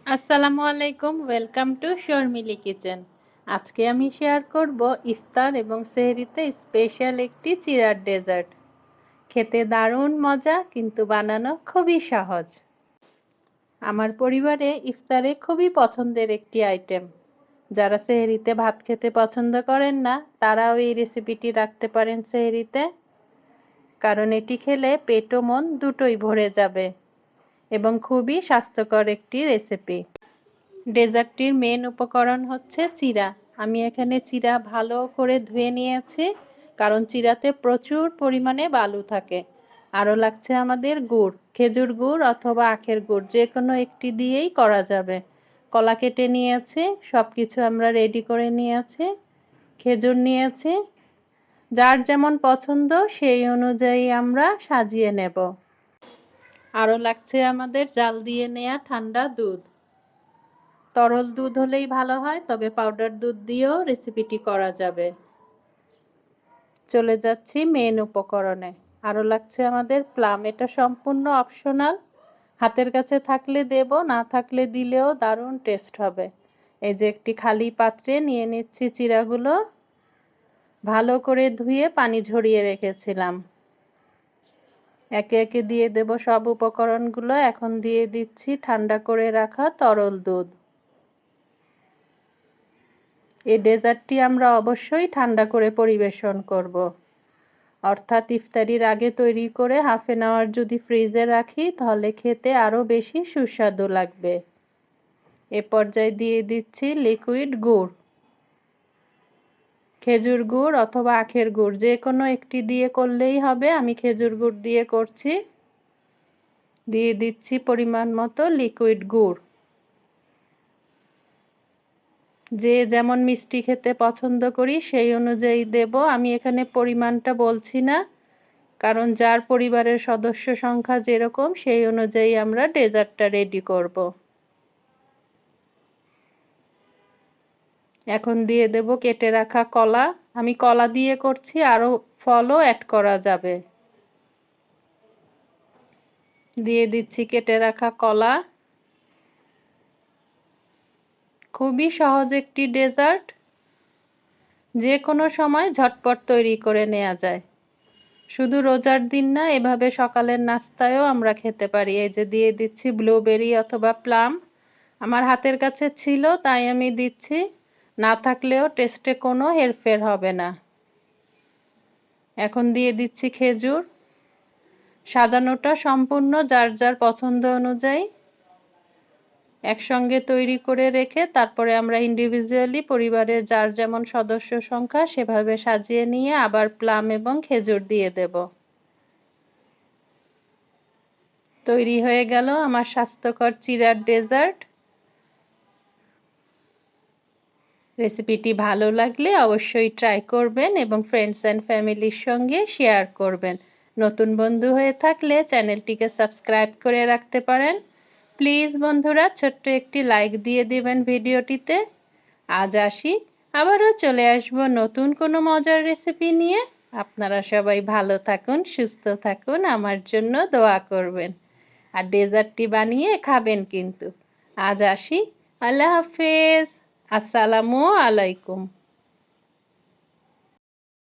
আসসালামু আলাইকুম, welcome to Sharmili kitchen. আজকে আমি শেয়ার করব ইফতার এবং সেহরিতে স্পেশাল একটি চিরার ডেজার্ট। খেতে দারুণ মজা, কিন্তু বানানো খুবই সহজ। আমার পরিবারে ইফতারে খুবই পছন্দের একটি আইটেম। যারা সেহরিতে ভাত খেতে পছন্দ করেন না, তারাও এই রেসিপিটি রাখতে পারেন সেহরিতে, কারণ এটি খেলে পেট ও মন দুটোই ভরে যাবে এবং খুবই স্বাস্থ্যকর একটি রেসিপি। ডেজার্টটির মেন উপকরণ হচ্ছে চিরা। আমি এখানে চিরা ভালো করে ধুয়ে নিয়েছি, কারণ চিরাতে প্রচুর পরিমাণে বালু থাকে। আরও লাগছে আমাদের গুড়, খেজুর গুড় অথবা আখের গুড়, যে কোনো একটি দিয়েই করা যাবে। কলা কেটে নিয়েছি, সব কিছু আমরা রেডি করে নিয়েছি। খেজুর নিয়েছি, যার যেমন পছন্দ সেই অনুযায়ী আমরা সাজিয়ে নেব। আরও লাগছে আমাদের জাল দিয়ে নেওয়া ঠান্ডা দুধ। তরল দুধ হলেই ভালো হয়, তবে পাউডার দুধ দিয়েও রেসিপিটি করা যাবে। চলে যাচ্ছি মেন উপকরণে। আরও লাগছে আমাদের প্লাম। এটা সম্পূর্ণ অপশনাল, হাতের কাছে থাকলে দেব, না থাকলে দিলেও দারুণ টেস্ট হবে। এই যে একটি খালি পাত্রে নিয়ে নিচ্ছি চিরাগুলো, ভালো করে ধুয়ে পানি ঝরিয়ে রেখেছিলাম। একে একে দিয়ে দেব সব উপকরণগুলো। এখন দিয়ে দিচ্ছি ঠান্ডা করে রাখা তরল দুধ। এই ডেজার্টটি আমরা অবশ্যই ঠান্ডা করে পরিবেশন করব, অর্থাৎ ইফতারির আগে তৈরি করে হাফ অ্যান আওয়ার যদি ফ্রিজে রাখি, তাহলে খেতে আরও বেশি সুস্বাদু লাগবে। এ পর্যায়ে দিয়ে দিচ্ছি লিকুইড গুড়, খেজুর গুড় অথবা আখের গুড়, যে কোনো একটি দিয়ে করলেই হবে। আমি খেজুর গুড় দিয়ে করছি। দিয়ে দিচ্ছি পরিমাণ মতো লিকুইড গুড়। যে যেমন মিষ্টি খেতে পছন্দ করি সেই অনুযায়ী দেব। আমি এখানে পরিমাণটা বলছি না, কারণ যার পরিবারের সদস্য সংখ্যা যেরকম সেই অনুযায়ী আমরা ডেজার্টটা রেডি করব। এখন দিয়ে দেব কেটে রাখা কলা। আমি কলা দিয়ে করছি, আরও ফলও অ্যাড করা যাবে। দিয়ে দিচ্ছি কেটে রাখা কলা। খুবই সহজ একটি ডেজার্ট, যে কোনো সময় ঝটপট তৈরি করে নেওয়া যায়। শুধু রোজার দিন না, এভাবে সকালের নাস্তায়ও আমরা খেতে পারি। এই যে দিয়ে দিচ্ছি ব্লুবেরি অথবা প্লাম। আমার হাতের কাছে ছিল তাই আমি দিচ্ছি, না থাকলেও টেস্টে কোনো হেরফের হবে না। এখন দিয়ে দিচ্ছি খেজুর। সাজানোটা সম্পূর্ণ যার যার পছন্দ অনুযায়ী। একসঙ্গে তৈরি করে রেখে তারপরে আমরা ইন্ডিভিজুয়ালি পরিবারের যার যেমন সদস্য সংখ্যা সেভাবে সাজিয়ে নিয়ে আবার প্লাম এবং খেজুর দিয়ে দেব। তৈরি হয়ে গেল আমার স্বাস্থ্যকর চিরার ডেজার্ট। রেসিপিটি ভালো লাগলে অবশ্যই ট্রাই করবেন এবং ফ্রেন্ডস অ্যান্ড ফ্যামিলির সঙ্গে শেয়ার করবেন। নতুন বন্ধু হয়ে থাকলে চ্যানেলটিকে সাবস্ক্রাইব করে রাখতে পারেন। প্লিজ বন্ধুরা, ছোট্ট একটি লাইক দিয়ে দিবেন ভিডিওটিতে। আজ আসি, আবারও চলে আসব নতুন কোনো মজার রেসিপি নিয়ে। আপনারা সবাই ভালো থাকুন, সুস্থ থাকুন, আমার জন্য দোয়া করবেন। আর ডেজার্টটি বানিয়ে খাবেন কিন্তু। আজ আসি, আল্লাহ হাফেজ, আসসালামু আলাইকুম।